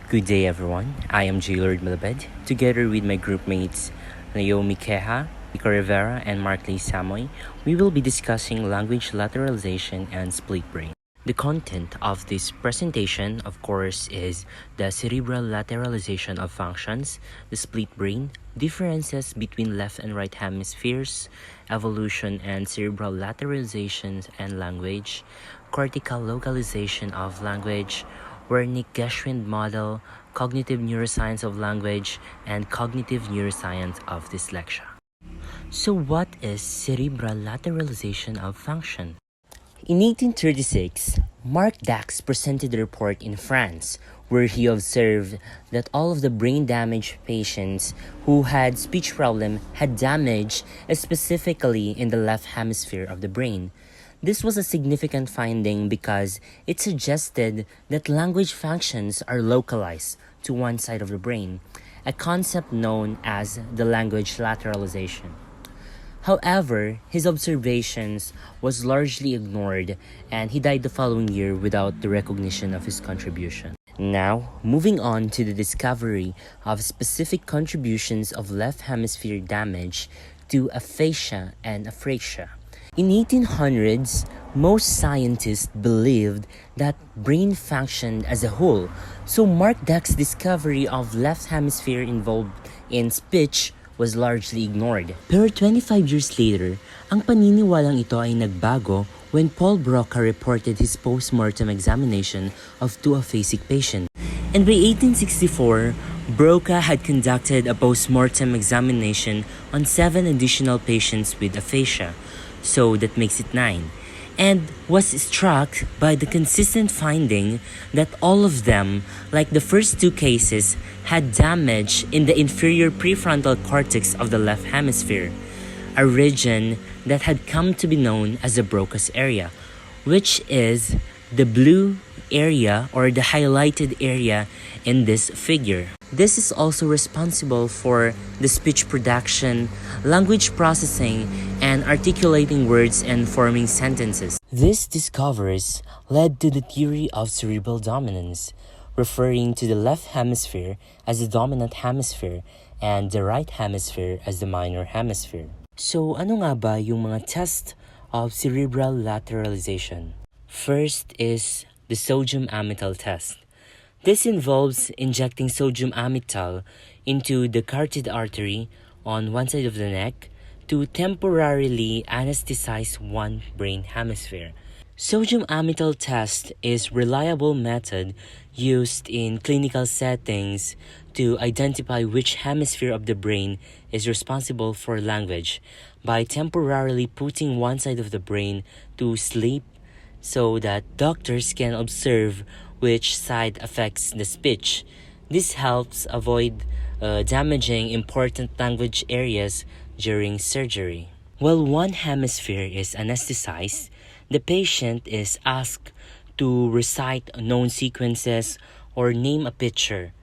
Good day, everyone. I am Jaylord Malabed, together with my groupmates Naomi Keha, Nico Rivera, and Mark Lee Samoy. We will be discussing language lateralization and split brain. The content of this presentation, of course, is the cerebral lateralization of functions, the split brain, differences between left and right hemispheres, evolution and cerebral lateralization and language, cortical localization of language, Wernicke-Geschwind model, cognitive neuroscience of language, and cognitive neuroscience of dyslexia. So what is cerebral lateralization of function? In 1836, Marc Dax presented a report in France where he observed that all of the brain-damaged patients who had speech problem had damage specifically in the left hemisphere of the brain. This was a significant finding because it suggested that language functions are localized to one side of the brain, a concept known as the language lateralization. However, his observations was largely ignored and he died the following year without the recognition of his contribution. Now, moving on to the discovery of specific contributions of left hemisphere damage to aphasia and apraxia. In 1800s, most scientists believed that brain functioned as a whole, so Marc Dax's discovery of left hemisphere involved in speech was largely ignored. Pero 25 years later, ang paniniwalang ito ay nagbago when Paul Broca reported his post-mortem examination of two aphasic patients. And by 1864, Broca had conducted a post-mortem examination on 7 additional patients with aphasia, so that makes it 9, and was struck by the consistent finding that all of them, like the first 2 cases, had damage in the inferior prefrontal cortex of the left hemisphere, a region that had come to be known as the Broca's area, which is the blue area or the highlighted area in this figure. This is also responsible for the speech production, language processing, and articulating words and forming sentences. These discoveries led to the theory of cerebral dominance, referring to the left hemisphere as the dominant hemisphere and the right hemisphere as the minor hemisphere. So ano nga ba yung mga test of cerebral lateralization? First is the sodium amytal test. This involves injecting sodium amytal into the carotid artery on one side of the neck to temporarily anesthetize one brain hemisphere. Sodium amytal test is a reliable method used in clinical settings to identify which hemisphere of the brain is responsible for language by temporarily putting one side of the brain to sleep so that doctors can observe which side affects the speech. This helps avoid damaging important language areas during surgery. While one hemisphere is anesthetized, the patient is asked to recite known sequences or name a picture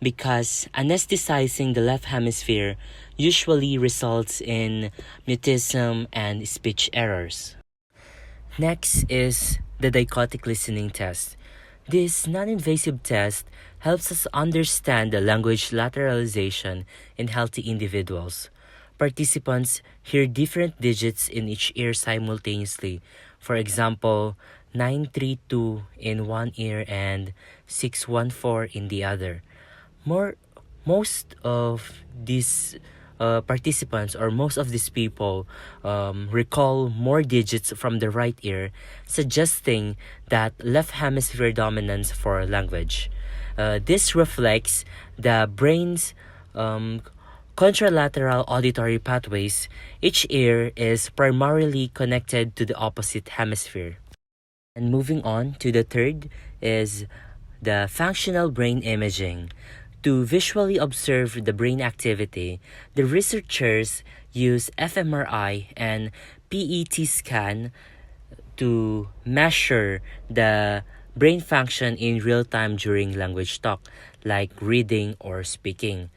because anesthetizing the left hemisphere usually results in mutism and speech errors. Next is the dichotic listening test. This non-invasive test helps us understand the language lateralization in healthy individuals. Participants hear different digits in each ear simultaneously. For example, 932 in one ear and 614 in the other. Most of these participants or most of these people recall more digits from the right ear, suggesting that left hemisphere dominance for language. This reflects the brain's contralateral auditory pathways. Each ear is primarily connected to the opposite hemisphere. And moving on to the third is the functional brain imaging. To visually observe the brain activity, the researchers use fMRI and PET scan to measure the brain function in real time during language talk, like reading or speaking.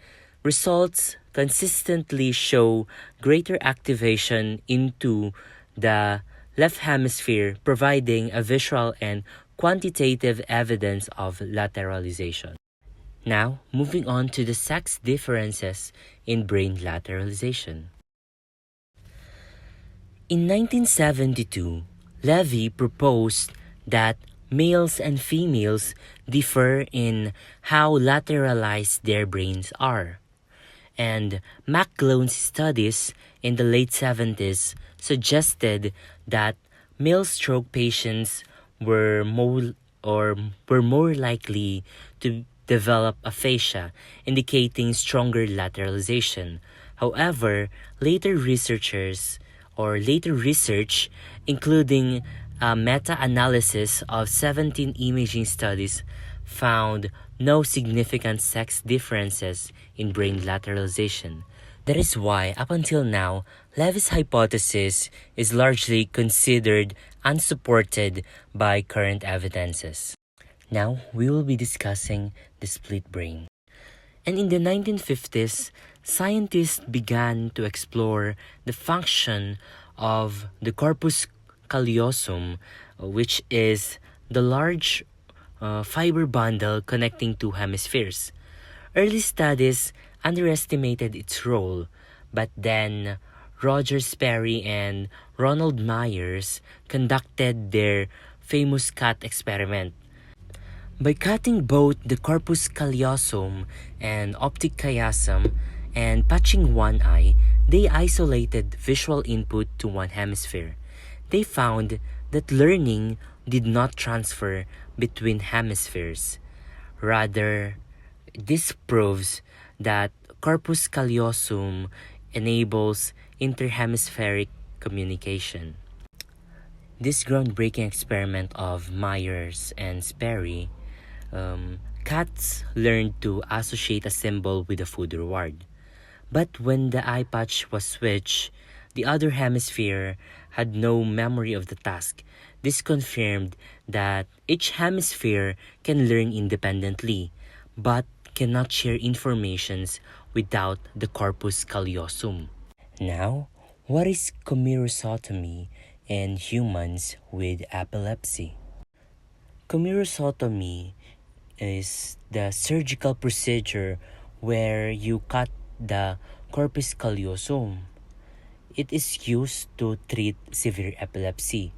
Results consistently show greater activation into the left hemisphere, providing a visual and quantitative evidence of lateralization. Now, moving on to the sex differences in brain lateralization. In 1972, Levy proposed that males and females differ in how lateralized their brains are. And McGlone's studies in the late 70s suggested that male stroke patients were more likely to develop aphasia, indicating stronger lateralization. However, later research, including a meta-analysis of 17 imaging studies, found no significant sex differences in brain lateralization. That is why, up until now, Levy's hypothesis is largely considered unsupported by current evidences. Now, we will be discussing the split brain. And in the 1950s, scientists began to explore the function of the corpus callosum, which is the large fiber bundle connecting two hemispheres. Early studies underestimated its role, but then Roger Sperry and Ronald Myers conducted their famous cut experiment. By cutting both the corpus callosum and optic chiasm and patching one eye, they isolated visual input to one hemisphere. They found that learning did not transfer between hemispheres. Rather, this proves that corpus callosum enables interhemispheric communication. This groundbreaking experiment of Myers and Sperry, cats learned to associate a symbol with a food reward. But when the eye patch was switched, the other hemisphere had no memory of the task. This confirmed that each hemisphere can learn independently, but cannot share informations without the corpus callosum. Now, what is chimerosotomy in humans with epilepsy? Chimerosotomy is the surgical procedure where you cut the corpus callosum. It is used to treat severe epilepsy.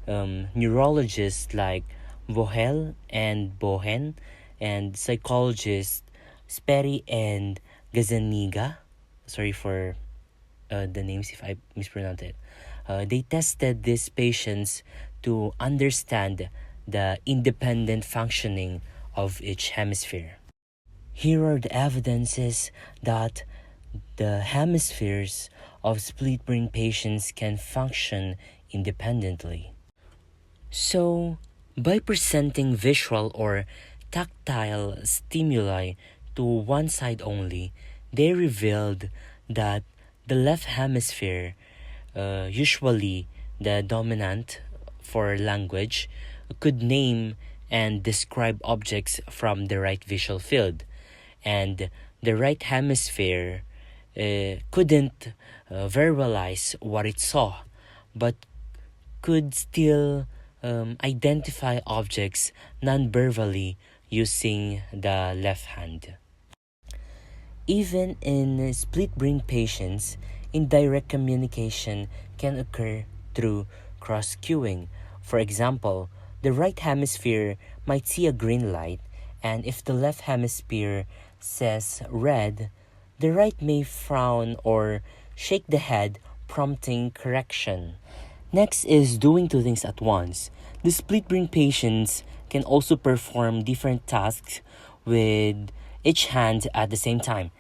Neurologists like Vohel and Bohen and psychologists Sperry and Gazzaniga, sorry for the names if I mispronounce it, they tested these patients to understand the independent functioning of each hemisphere. Here are the evidences that the hemispheres of split brain patients can function independently. So, by presenting visual or tactile stimuli to one side only, they revealed that the left hemisphere, usually the dominant for language, could name and describe objects from the right visual field, and the right hemisphere couldn't verbalize what it saw, but could still identify objects non-verbally using the left hand. Even in split brain patients, indirect communication can occur through cross-cueing. For example, the right hemisphere might see a green light, and if the left hemisphere says red, the right may frown or shake the head, prompting correction. Next is doing two things at once. The split brain patients can also perform different tasks with each hand at the same time.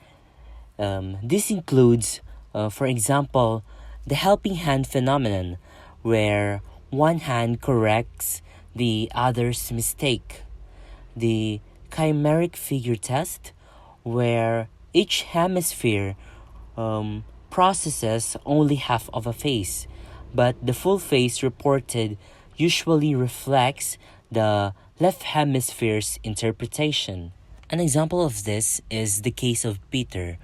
This includes, for example, the helping hand phenomenon, where one hand corrects the other's mistake. The chimeric figure test, where each hemisphere processes only half of a face, but the full face reported usually reflects the left hemisphere's interpretation. An example of this is the case of Peter,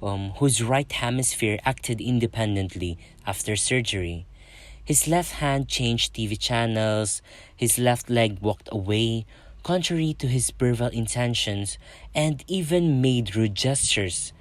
whose right hemisphere acted independently after surgery. His left hand changed TV channels, his left leg walked away, contrary to his verbal intentions, and even made rude gestures.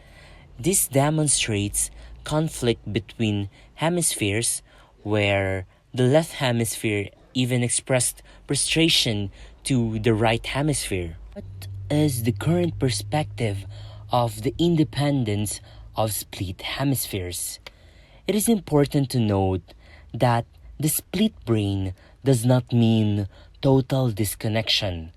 This demonstrates conflict between hemispheres, where the left hemisphere even expressed frustration to the right hemisphere. What is the current perspective of the independence of split hemispheres? It is important to note that the split brain does not mean total disconnection.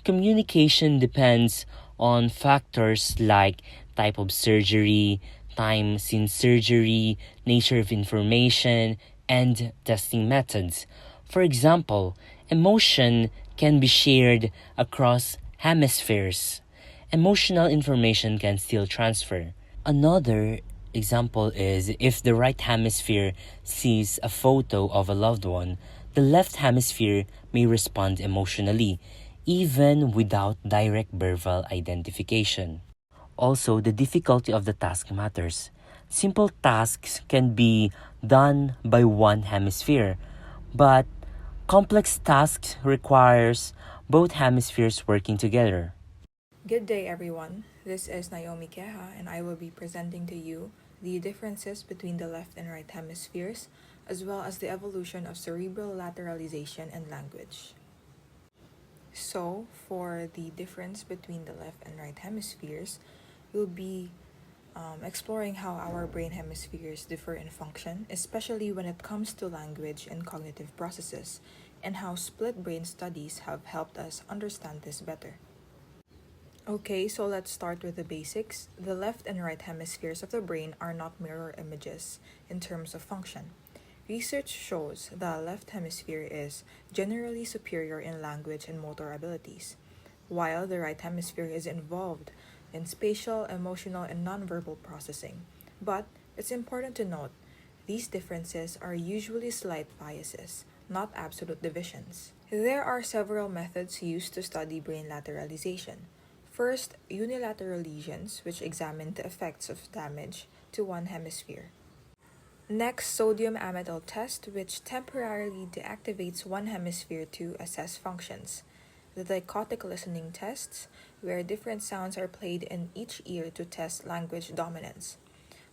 Communication depends on factors like type of surgery, time since surgery, nature of information, and testing methods. For example, emotion can be shared across hemispheres. Emotional information can still transfer. Another example is if the right hemisphere sees a photo of a loved one, the left hemisphere may respond emotionally, even without direct verbal identification. Also, the difficulty of the task matters. Simple tasks can be done by one hemisphere, but complex tasks requires both hemispheres working together. Good day, everyone. This is Naomi Keha, and I will be presenting to you the differences between the left and right hemispheres, as well as the evolution of cerebral lateralization and language. So, for the difference between the left and right hemispheres, we'll be exploring how our brain hemispheres differ in function, especially when it comes to language and cognitive processes, and how split brain studies have helped us understand this better. Okay, so let's start with the basics. The left and right hemispheres of the brain are not mirror images in terms of function. Research shows the left hemisphere is generally superior in language and motor abilities, while the right hemisphere is involved in spatial, emotional, and nonverbal processing. But it's important to note these differences are usually slight biases, not absolute divisions. There are several methods used to study brain lateralization. First, unilateral lesions, which examine the effects of damage to one hemisphere. Next, sodium amytal test, which temporarily deactivates one hemisphere to assess functions. The dichotic listening tests, where different sounds are played in each ear to test language dominance.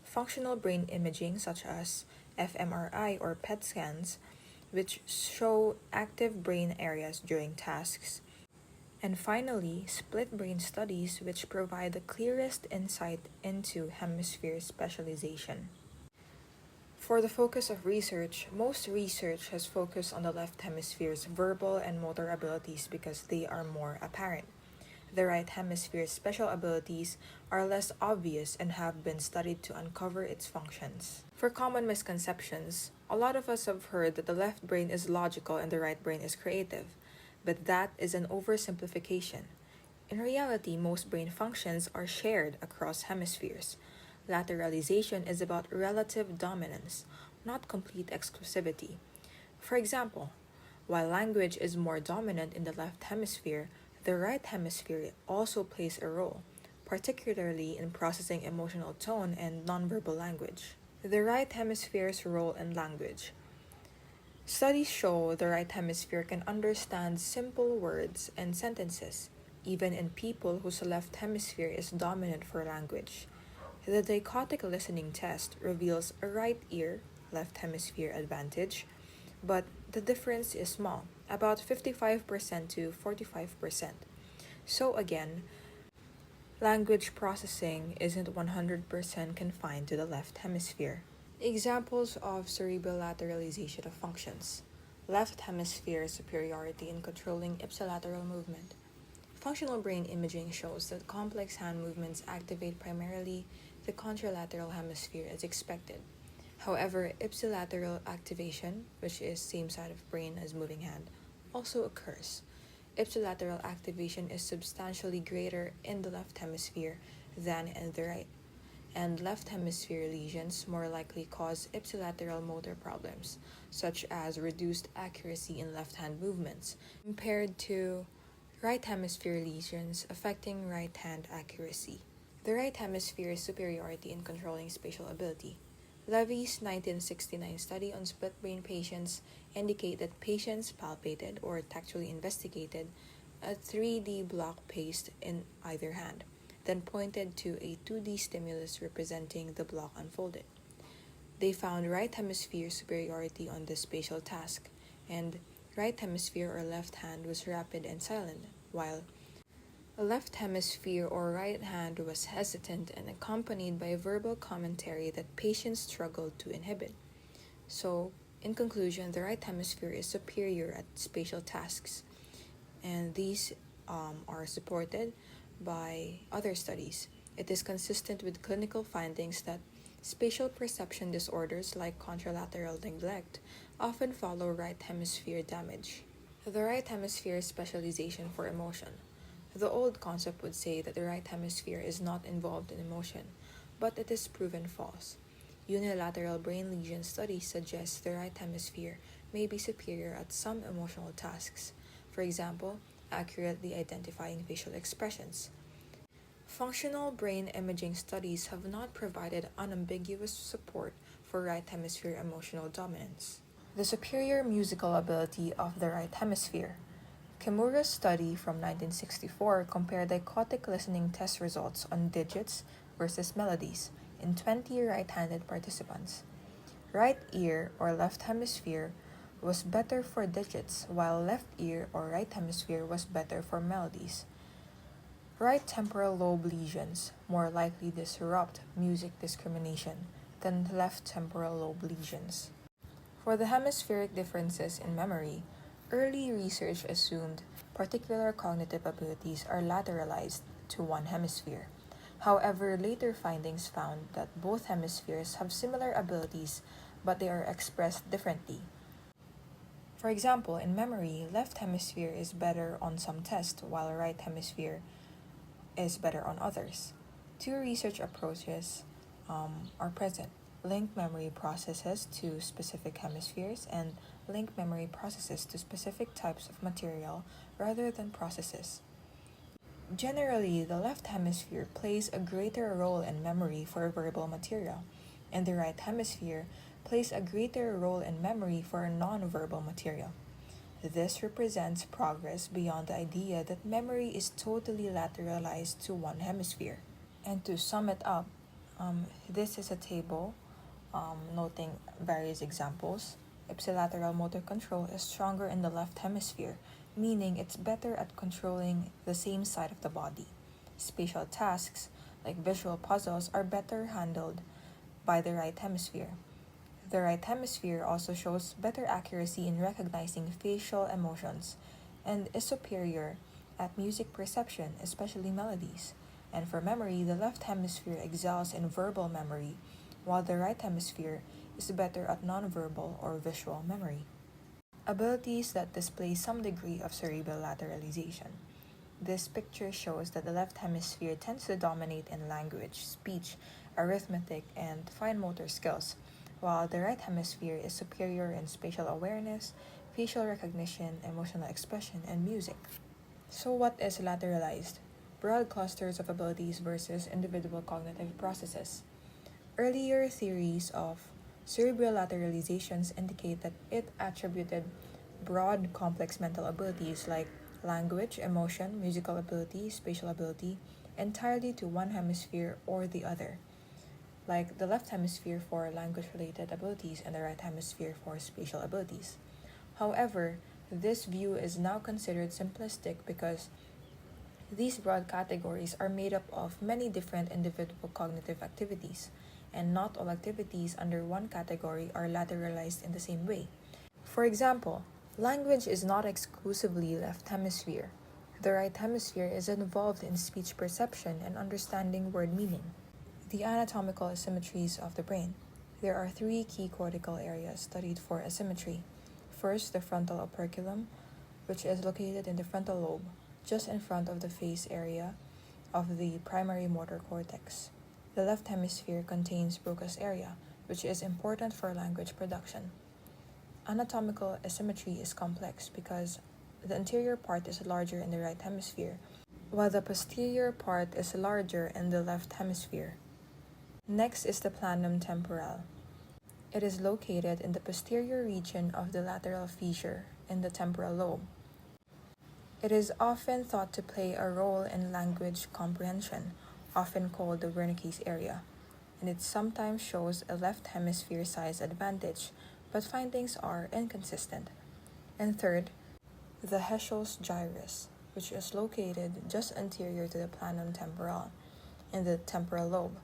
Functional brain imaging, such as fMRI or PET scans, which show active brain areas during tasks. And finally, split brain studies, which provide the clearest insight into hemisphere specialization. For the focus of research, most research has focused on the left hemisphere's verbal and motor abilities because they are more apparent. The right hemisphere's special abilities are less obvious and have been studied to uncover its functions. For common misconceptions, a lot of us have heard that the left brain is logical and the right brain is creative, but that is an oversimplification. In reality, most brain functions are shared across hemispheres. Lateralization is about relative dominance, not complete exclusivity. For example, while language is more dominant in the left hemisphere, the right hemisphere also plays a role, particularly in processing emotional tone and nonverbal language. The right hemisphere's role in language. Studies show the right hemisphere can understand simple words and sentences, even in people whose left hemisphere is dominant for language. The dichotic listening test reveals a right ear, left hemisphere advantage, but the difference is small, about 55% to 45%. So again, language processing isn't 100% confined to the left hemisphere. Examples of cerebral lateralization of functions. Left hemisphere superiority in controlling ipsilateral movement. Functional brain imaging shows that complex hand movements activate primarily the contralateral hemisphere as expected. However, ipsilateral activation, which is same side of brain as moving hand, also occurs. Ipsilateral activation is substantially greater in the left hemisphere than in the right, and left hemisphere lesions more likely cause ipsilateral motor problems, such as reduced accuracy in left hand movements, compared to right hemisphere lesions affecting right hand accuracy. The right hemisphere's superiority in controlling spatial ability. Levy's 1969 study on split brain patients indicate that patients palpated or tactually investigated a 3D block placed in either hand, then pointed to a 2D stimulus representing the block unfolded. They found right hemisphere superiority on this spatial task, and right hemisphere or left hand was rapid and silent, while left hemisphere or right hand was hesitant and accompanied by verbal commentary that patients struggled to inhibit. So, in conclusion, the right hemisphere is superior at spatial tasks, and these are supported by other studies. It is consistent with clinical findings that spatial perception disorders like contralateral neglect often follow right hemisphere damage. The right hemisphere specialization for emotion. The old concept would say that the right hemisphere is not involved in emotion, but it is proven false. Unilateral brain lesion studies suggest the right hemisphere may be superior at some emotional tasks, for example, accurately identifying facial expressions. Functional brain imaging studies have not provided unambiguous support for right hemisphere emotional dominance. The superior musical ability of the right hemisphere. Kimura's study from 1964 compared dichotic listening test results on digits versus melodies in 20 right-handed participants. Right ear or left hemisphere was better for digits, while left ear or right hemisphere was better for melodies. Right temporal lobe lesions more likely disrupt music discrimination than left temporal lobe lesions. For the hemispheric differences in memory, early research assumed particular cognitive abilities are lateralized to one hemisphere. However, later findings found that both hemispheres have similar abilities, but they are expressed differently. For example, in memory, left hemisphere is better on some tests, while right hemisphere is better on others. Two research approaches are present: link memory processes to specific hemispheres and link memory processes to specific types of material rather than processes. Generally, the left hemisphere plays a greater role in memory for verbal material, and the right hemisphere plays a greater role in memory for nonverbal material. This represents progress beyond the idea that memory is totally lateralized to one hemisphere. And to sum it up, this is a table noting various examples. Ipsilateral motor control is stronger in the left hemisphere, meaning it's better at controlling the same side of the body. Spatial tasks, like visual puzzles, are better handled by the right hemisphere. The right hemisphere also shows better accuracy in recognizing facial emotions and is superior at music perception, especially melodies. And for memory, the left hemisphere excels in verbal memory, while the right hemisphere is better at nonverbal or visual memory. Abilities that display some degree of cerebral lateralization. This picture shows that the left hemisphere tends to dominate in language, speech, arithmetic, and fine motor skills, while the right hemisphere is superior in spatial awareness, facial recognition, emotional expression, and music. So, what is lateralized? Broad clusters of abilities versus individual cognitive processes. Earlier theories of cerebral lateralizations indicate that it attributed broad, complex mental abilities like language, emotion, musical ability, spatial ability entirely to one hemisphere or the other, like the left hemisphere for language related abilities and the right hemisphere for spatial abilities. However, this view is now considered simplistic because these broad categories are made up of many different individual cognitive activities, and not all activities under one category are lateralized in the same way. For example, language is not exclusively left hemisphere. The right hemisphere is involved in speech perception and understanding word meaning. The anatomical asymmetries of the brain. There are three key cortical areas studied for asymmetry. First, the frontal operculum, which is located in the frontal lobe, just in front of the face area of the primary motor cortex. The left hemisphere contains Broca's area, which is important for language production. Anatomical asymmetry is complex because the anterior part is larger in the right hemisphere, while the posterior part is larger in the left hemisphere. Next is the planum temporal. It is located in the posterior region of the lateral fissure in the temporal lobe. It is often thought to play a role in language comprehension, often called the Wernicke's area, and it sometimes shows a left hemisphere size advantage, but findings are inconsistent. And third, the Heschel's gyrus, which is located just anterior to the planum temporal in the temporal lobe.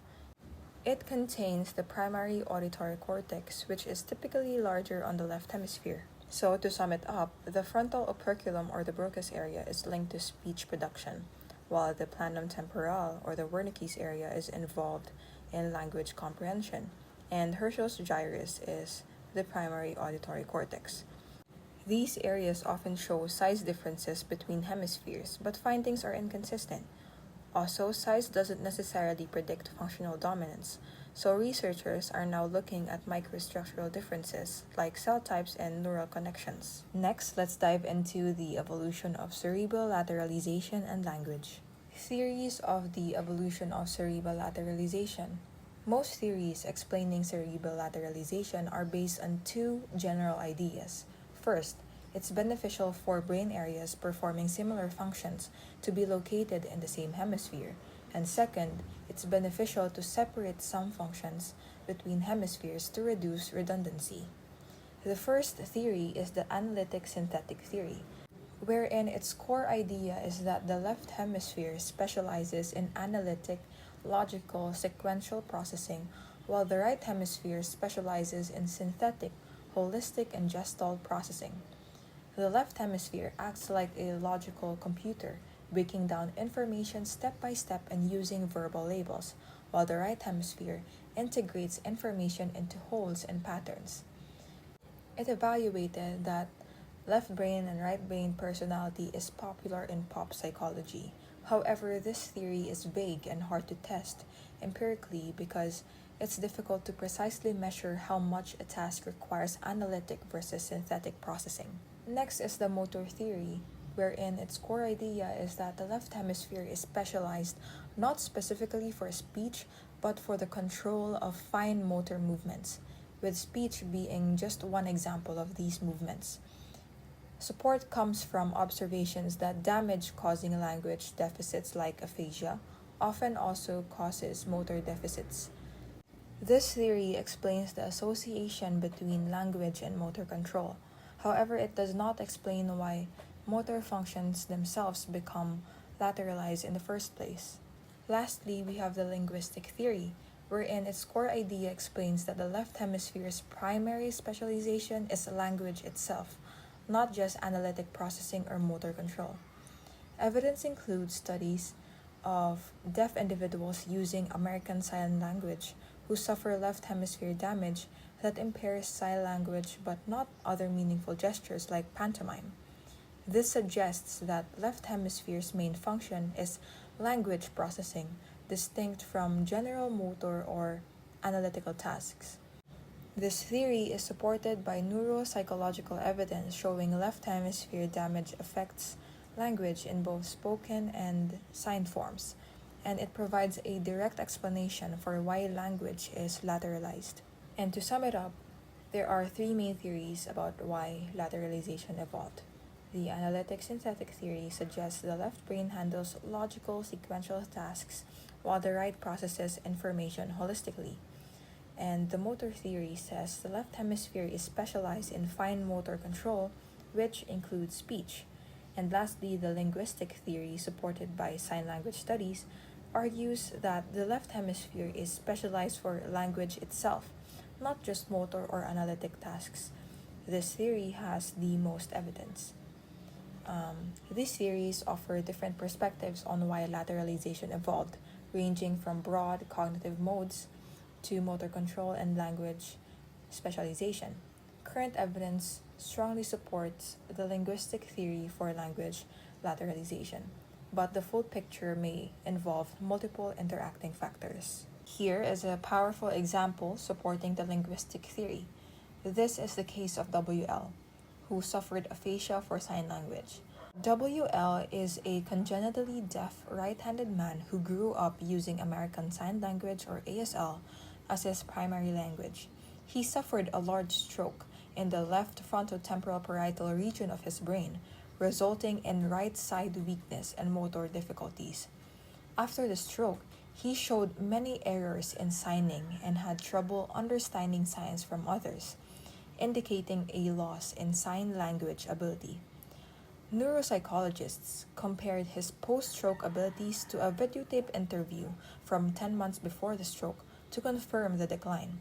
It contains the primary auditory cortex, which is typically larger on the left hemisphere. So, to sum it up, the frontal operculum or the Broca's area is linked to speech production, while the planum temporal or the Wernicke's area is involved in language comprehension, and Herschel's gyrus is the primary auditory cortex. These areas often show size differences between hemispheres, but findings are inconsistent. Also, size doesn't necessarily predict functional dominance, so researchers are now looking at microstructural differences like cell types and neural connections. Next, let's dive into the evolution of cerebral lateralization and language. Theories of the evolution of cerebral lateralization. Most theories explaining cerebral lateralization are based on two general ideas. First, it's beneficial for brain areas performing similar functions to be located in the same hemisphere. And second, it's beneficial to separate some functions between hemispheres to reduce redundancy. The first theory is the analytic synthetic theory, wherein its core idea is that the left hemisphere specializes in analytic, logical, sequential processing, while the right hemisphere specializes in synthetic, holistic, and gestalt processing. The left hemisphere acts like a logical computer, breaking down information step by step and using verbal labels, while the right hemisphere integrates information into wholes and patterns. It evaluated that left brain and right brain personality is popular in pop psychology. However, this theory is vague and hard to test empirically because it's difficult to precisely measure how much a task requires analytic versus synthetic processing. Next is the motor theory, wherein its core idea is that the left hemisphere is specialized not specifically for speech but for the control of fine motor movements, with speech being just one example of these movements. Support comes from observations that damage causing language deficits like aphasia often also causes motor deficits. This theory explains the association between language and motor control. However, it does not explain why motor functions themselves become lateralized in the first place. Lastly, we have the linguistic theory, wherein its core idea explains that the left hemisphere's primary specialization is language itself, not just analytic processing or motor control. Evidence includes studies of deaf individuals using American Sign Language who suffer left hemisphere damage that impairs sign language but not other meaningful gestures like pantomime. This suggests that left hemisphere's main function is language processing, distinct from general motor or analytical tasks. This theory is supported by neuropsychological evidence showing left hemisphere damage affects language in both spoken and sign forms, and it provides a direct explanation for why language is lateralized. And to sum it up, there are three main theories about why lateralization evolved. The analytic synthetic theory suggests the left brain handles logical sequential tasks while the right processes information holistically. And the motor theory says the left hemisphere is specialized in fine motor control, which includes speech. And lastly, the linguistic theory, supported by sign language studies, argues that the left hemisphere is specialized for language itself, not just motor or analytic tasks. This theory has the most evidence. These theories offer different perspectives on why lateralization evolved, ranging from broad cognitive modes to motor control and language specialization. Current evidence strongly supports the linguistic theory for language lateralization, but the full picture may involve multiple interacting factors. Here is a powerful example supporting the linguistic theory. This is the case of WL, who suffered aphasia for sign language. WL is a congenitally deaf right-handed man who grew up using American Sign Language or ASL as his primary language. He suffered a large stroke in the left frontotemporal parietal region of his brain, resulting in right side weakness and motor difficulties. After the stroke, he showed many errors in signing and had trouble understanding signs from others, indicating a loss in sign language ability. Neuropsychologists compared his post stroke abilities to a videotape interview from 10 months before the stroke to confirm the decline.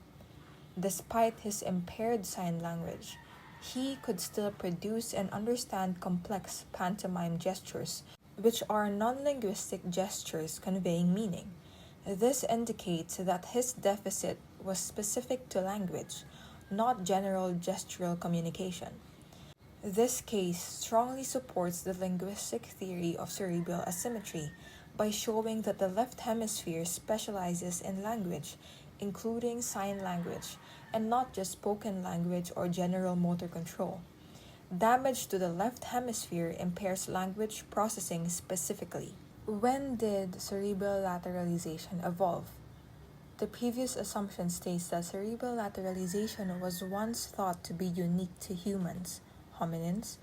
Despite his impaired sign language, he could still produce and understand complex pantomime gestures, which are non linguistic gestures conveying meaning. This indicates that his deficit was specific to language, not general gestural communication. This case strongly supports the linguistic theory of cerebral asymmetry by showing that the left hemisphere specializes in language, including sign language, and not just spoken language or general motor control. Damage to the left hemisphere impairs language processing specifically. When did cerebral lateralization evolve? The previous assumption states that cerebral lateralization was once thought to be unique to humans, hominins,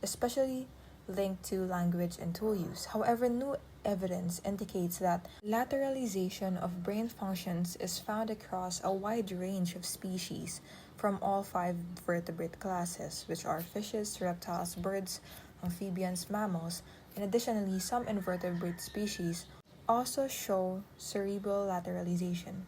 especially linked to language and tool use. However, new evidence indicates that lateralization of brain functions is found across a wide range of species from all five vertebrate classes, which are fishes, reptiles, birds, amphibians, mammals, and additionally, some invertebrate species also show cerebral lateralization.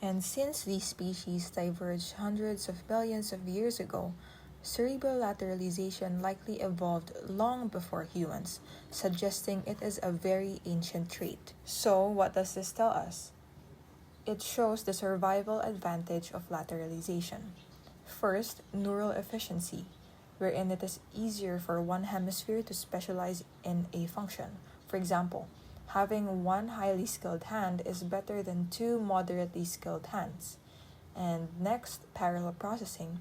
And since these species diverged hundreds of millions of years ago, cerebral lateralization likely evolved long before humans, suggesting it is a very ancient trait. So, what does this tell us? It shows the survival advantage of lateralization. First, neural efficiency, wherein it is easier for one hemisphere to specialize in a function. For example, having one highly skilled hand is better than two moderately skilled hands. And next, parallel processing,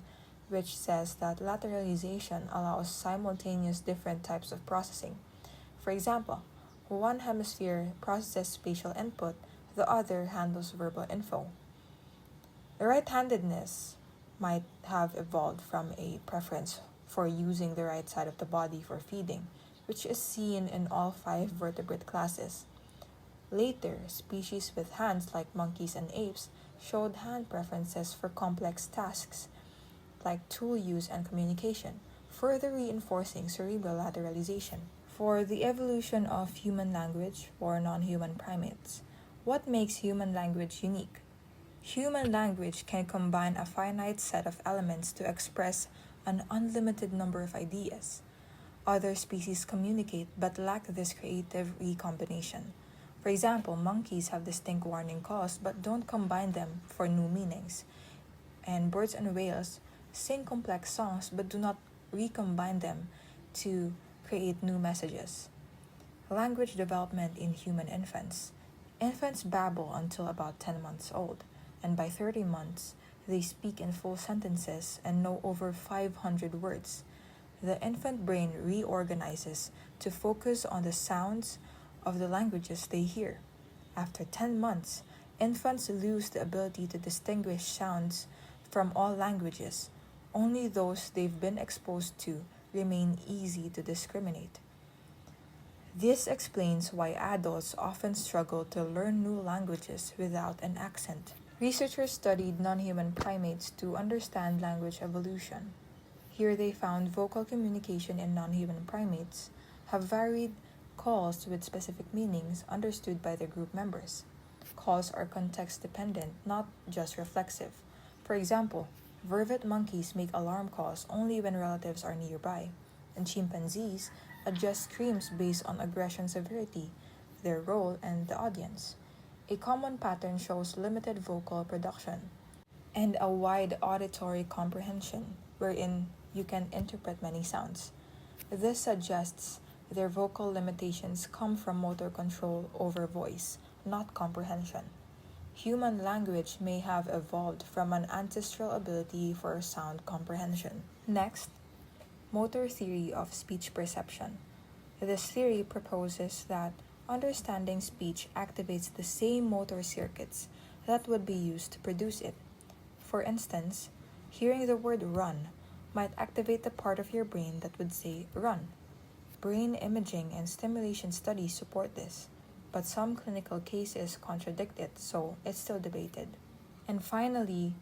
which says that lateralization allows simultaneous different types of processing. For example, one hemisphere processes spatial input, the other handles verbal info. Right-handedness might have evolved from a preference for using the right side of the body for feeding, which is seen in all five vertebrate classes. Later, species with hands like monkeys and apes showed hand preferences for complex tasks like tool use and communication, further reinforcing cerebral lateralization. For the evolution of human language for non-human primates, what makes human language unique? Human language can combine a finite set of elements to express an unlimited number of ideas. Other species communicate but lack this creative recombination. For example, monkeys have distinct warning calls but don't combine them for new meanings. And birds and whales sing complex songs but do not recombine them to create new messages. Language development in human infants. Infants babble until about 10 months old, and by 30 months, they speak in full sentences and know over 500 words. The infant brain reorganizes to focus on the sounds of the languages they hear. After 10 months, infants lose the ability to distinguish sounds from all languages. Only those they've been exposed to remain easy to discriminate. This explains why adults often struggle to learn new languages without an accent. Researchers studied non-human primates to understand language evolution. Here they found vocal communication in non-human primates have varied calls with specific meanings understood by their group members. Calls are context dependent, not just reflexive. For example, vervet monkeys make alarm calls only when relatives are nearby, and chimpanzees adjust screams based on aggression severity, their role, and the audience. A common pattern shows limited vocal production and a wide auditory comprehension, wherein you can interpret many sounds. This suggests their vocal limitations come from motor control over voice, not comprehension. Human language may have evolved from an ancestral ability for sound comprehension. Next, motor theory of speech perception. This theory proposes that understanding speech activates the same motor circuits that would be used to produce it. For instance, hearing the word run might activate the part of your brain that would say run. brain imaging and stimulation studies support this, but some clinical cases contradict it, so it's still debated. And finally,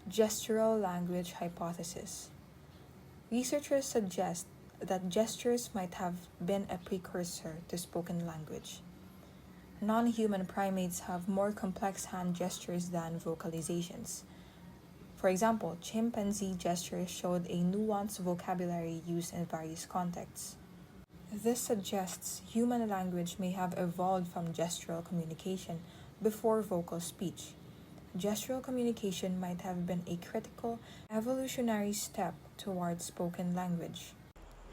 gestural language hypothesis. Researchers suggest that gestures might have been a precursor to spoken language. Non-human primates have more complex hand gestures than vocalizations. For example, chimpanzee gestures showed a nuanced vocabulary used in various contexts. This suggests human language may have evolved from gestural communication before vocal speech. Gestural communication might have been a critical evolutionary step towards spoken language.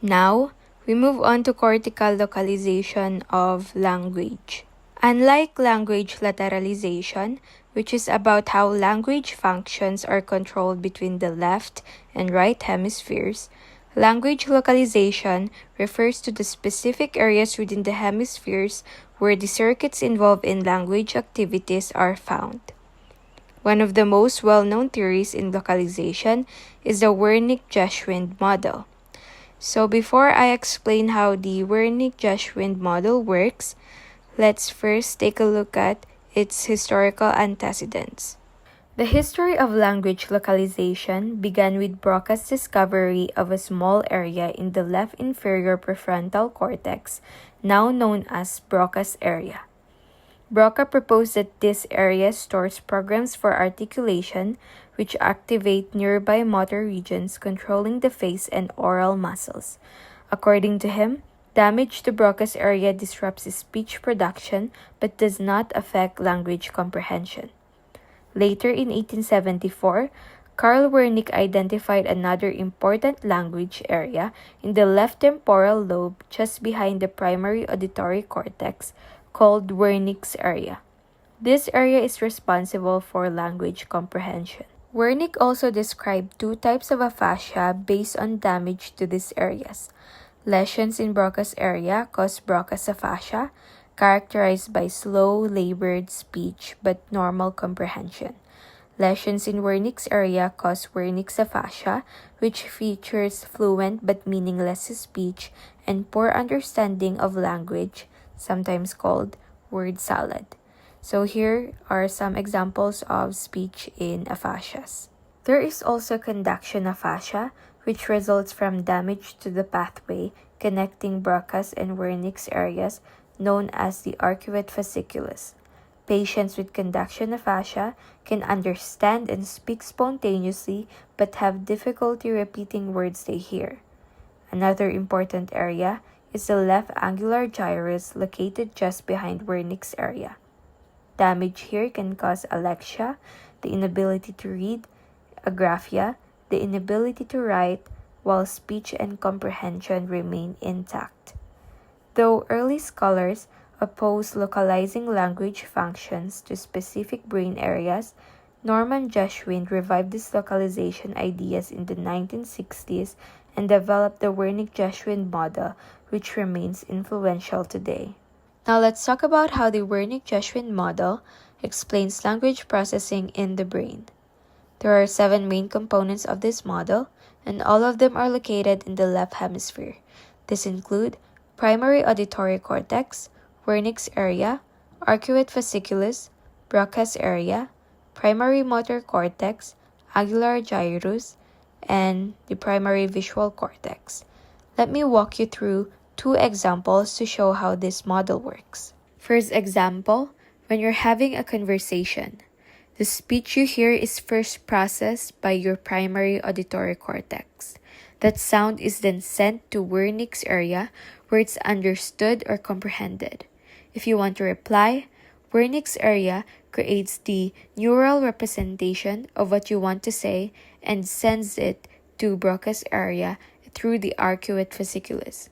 Now, we move on to cortical localization of language. Unlike language lateralization, which is about how language functions are controlled between the left and right hemispheres, language localization refers to the specific areas within the hemispheres where the circuits involved in language activities are found. One of the most well-known theories in localization is the Wernicke-Geschwind model. So before I explain how the Wernicke-Geschwind model works, let's first take a look at its historical antecedents. The history of language localization began with Broca's discovery of a small area in the left inferior prefrontal cortex, now known as Broca's area. Broca proposed that this area stores programs for articulation, which activate nearby motor regions controlling the face and oral muscles. According to him, damage to Broca's area disrupts speech production but does not affect language comprehension. Later in 1874, Carl Wernicke identified another important language area in the left temporal lobe just behind the primary auditory cortex, called Wernicke's area. This area is responsible for language comprehension. Wernicke also described two types of aphasia based on damage to these areas. Lesions in Broca's area cause Broca's aphasia, characterized by slow, labored speech but normal comprehension. Lesions in Wernicke's area cause Wernicke's aphasia, which features fluent but meaningless speech and poor understanding of language, sometimes called word salad. So here are some examples of speech in aphasias. There is also conduction aphasia, which results from damage to the pathway connecting Broca's and Wernicke's areas, known as the arcuate fasciculus. Patients with conduction aphasia can understand and speak spontaneously but have difficulty repeating words they hear. Another important area is the left angular gyrus located just behind Wernicke's area. Damage here can cause alexia, the inability to read, agraphia, the inability to write, while speech and comprehension remain intact. Though early scholars oppose localizing language functions to specific brain areas, Norman Geschwind revived these localization ideas in the 1960s and developed the Wernicke-Geschwind model, which remains influential today. Now let's talk about how the Wernicke-Geschwind model explains language processing in the brain. There are 7 main components of this model, and all of them are located in the left hemisphere. These include primary auditory cortex, Wernicke's area, arcuate fasciculus, Broca's area, primary motor cortex, angular gyrus, and the primary visual cortex. Let me walk you through 2 examples to show how this model works. First example, when you're having a conversation. The speech you hear is first processed by your primary auditory cortex. That sound is then sent to Wernicke's area where it's understood or comprehended. If you want to reply, Wernicke's area creates the neural representation of what you want to say and sends it to Broca's area through the arcuate fasciculus.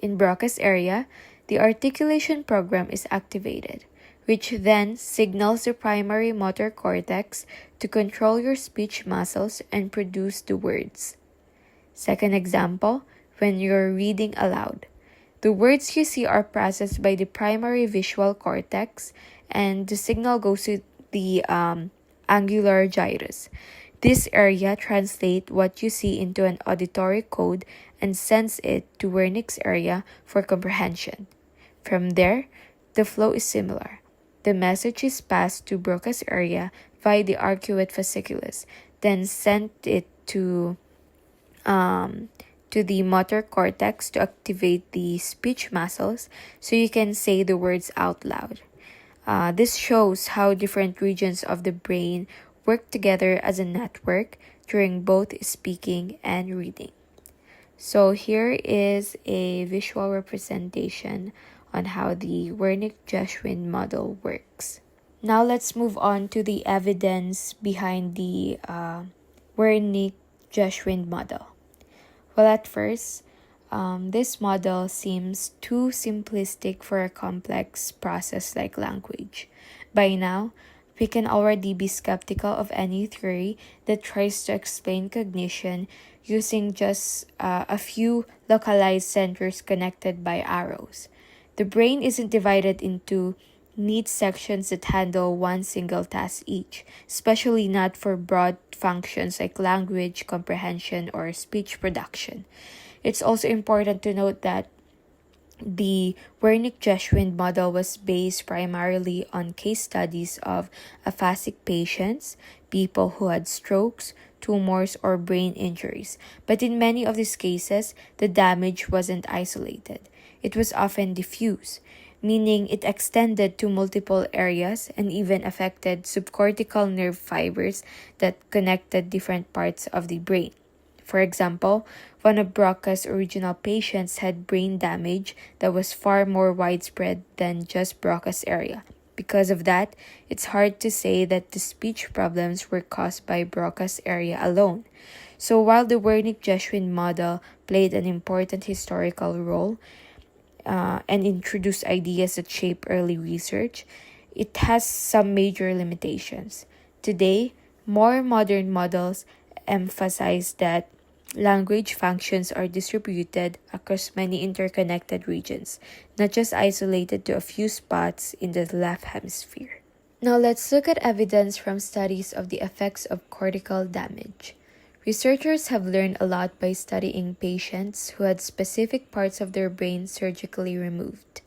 In Broca's area, the articulation program is activated, which then signals the primary motor cortex to control your speech muscles and produce the words. Second example, when you're reading aloud. The words you see are processed by the primary visual cortex, and the signal goes to the angular gyrus. This area translates what you see into an auditory code and sends it to Wernicke's area for comprehension. From there, the flow is similar. The message is passed to Broca's area via the arcuate fasciculus, then sent it to the motor cortex to activate the speech muscles so you can say the words out loud. This shows how different regions of the brain work together as a network during both speaking and reading. So here is a visual representation on how the Wernicke-Geschwind model works. Now let's move on to the evidence behind the Wernicke-Geschwind model. Well, at first, this model seems too simplistic for a complex process like language. By now, we can already be skeptical of any theory that tries to explain cognition using just a few localized centers connected by arrows. The brain isn't divided into neat sections that handle one single task each, especially not for broad functions like language comprehension or speech production. It's also important to note that the Wernicke-Geschwind model was based primarily on case studies of aphasic patients, people who had strokes, tumors, or brain injuries. But in many of these cases, the damage wasn't isolated. It was often diffuse, meaning it extended to multiple areas and even affected subcortical nerve fibers that connected different parts of the brain. For example, one of Broca's original patients had brain damage that was far more widespread than just Broca's area. Because of that, it's hard to say that the speech problems were caused by Broca's area alone. So while the Wernicke-Geschwind model played an important historical role and introduced ideas that shape early research, it has some major limitations. Today, more modern models emphasize that language functions are distributed across many interconnected regions, not just isolated to a few spots in the left hemisphere. Now let's look at evidence from studies of the effects of cortical damage. Researchers have learned a lot by studying patients who had specific parts of their brain surgically removed.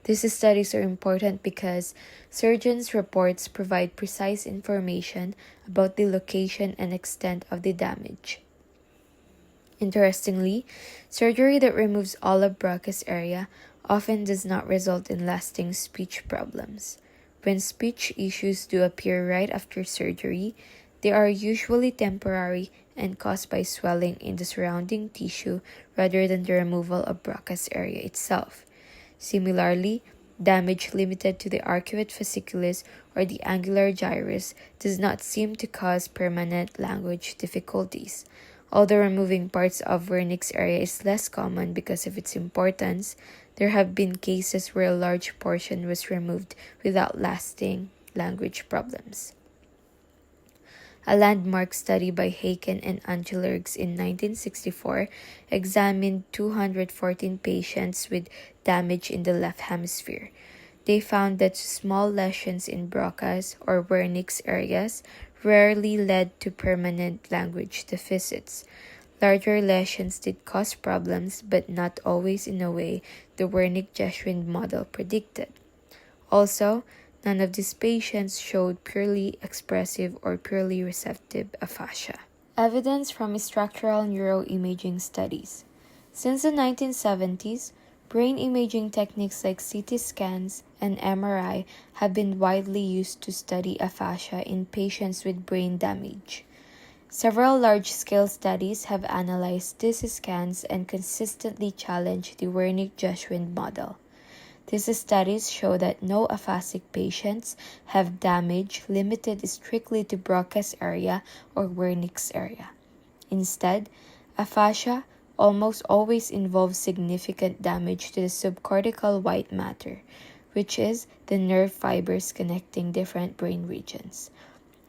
These studies are important because surgeons' reports provide precise information about the location and extent of the damage. Interestingly, surgery that removes all of Broca's area often does not result in lasting speech problems. When speech issues do appear right after surgery, they are usually temporary and caused by swelling in the surrounding tissue rather than the removal of Broca's area itself. Similarly, damage limited to the arcuate fasciculus or the angular gyrus does not seem to cause permanent language difficulties. Although removing parts of Wernicke's area is less common because of its importance, there have been cases where a large portion was removed without lasting language problems. A landmark study by Haken and Angelergs in 1964 examined 214 patients with damage in the left hemisphere. They found that small lesions in Broca's or Wernicke's areas rarely led to permanent language deficits. Larger lesions did cause problems, but not always in a way the Wernicke-Geschwind model predicted. Also, none of these patients showed purely expressive or purely receptive aphasia. Evidence from structural neuroimaging studies. Since the 1970s, brain imaging techniques like CT scans and MRI have been widely used to study aphasia in patients with brain damage. Several large-scale studies have analyzed these scans and consistently challenged the Wernicke-Geschwind model. These studies show that no aphasic patients have damage limited strictly to Broca's area or Wernicke's area. Instead, aphasia almost always involves significant damage to the subcortical white matter, which is the nerve fibers connecting different brain regions.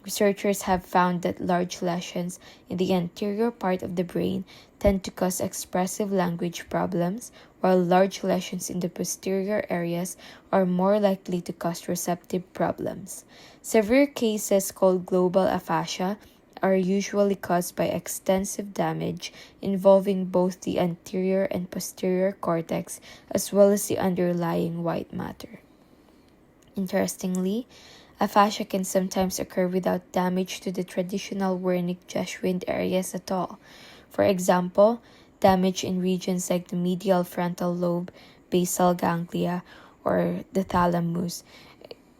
Researchers have found that large lesions in the anterior part of the brain tend to cause expressive language problems, while large lesions in the posterior areas are more likely to cause receptive problems. Severe cases called global aphasia are usually caused by extensive damage involving both the anterior and posterior cortex as well as the underlying white matter. Interestingly, aphasia can sometimes occur without damage to the traditional Wernicke-Geschwind areas at all. For example, damage in regions like the medial frontal lobe, basal ganglia, or the thalamus,